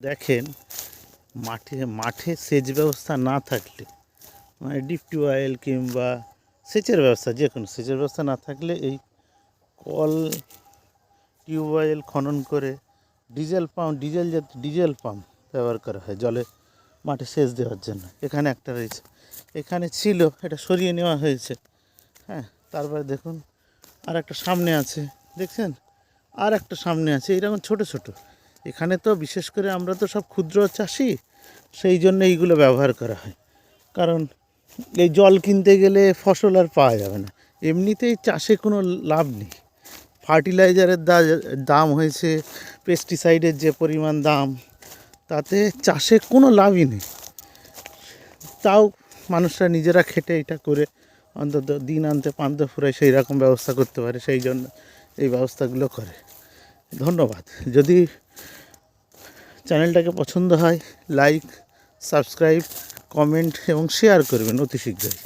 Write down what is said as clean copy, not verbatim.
দেখেন, মাঠে মাঠে সেচ ব্যবস্থা না থাকলে, মানে ডিপ টিউবওয়েল কিংবা সেচের ব্যবস্থা, যে কোনো সেচের ব্যবস্থা না থাকলে এই কল টিউবওয়েল খনন করে ডিজেল পাম্প ব্যবহার করা হয় জলে মাঠে সেচ দেওয়ার জন্য। এখানে একটা রয়েছে, এখানে ছিল, এটা সরিয়ে নেওয়া হয়েছে। হ্যাঁ, তারপরে দেখুন আর একটা সামনে আছে, দেখছেন, আর একটা সামনে আছে, এইরকম ছোট ছোট। এখানে তো বিশেষ করে আমরা তো সব ক্ষুদ্র চাষি, সেই জন্য এইগুলো ব্যবহার করা হয়। কারণ এই জল কিনতে গেলে ফসল আর পাওয়া যাবে না, এমনিতেই চাষে কোনো লাভ নেই। ফার্টিলাইজারের দাম হয়েছে, পেস্টিসাইডের যে পরিমাণ দাম, তাতে চাষে কোনো লাভই নেই। তাও মানুষরা নিজেরা খেটে এটা করে অন্তত দিন আনতে পান্তে ফুরায় সেই রকম ব্যবস্থা করতে পারে, সেই জন্য এই ব্যবস্থাগুলো করে। ধন্যবাদ। যদি চ্যানেলটাকে পছন্দ হয়, লাইক, সাবস্ক্রাইব, কমেন্ট এবং শেয়ার করবেন অতি শীঘ্রই।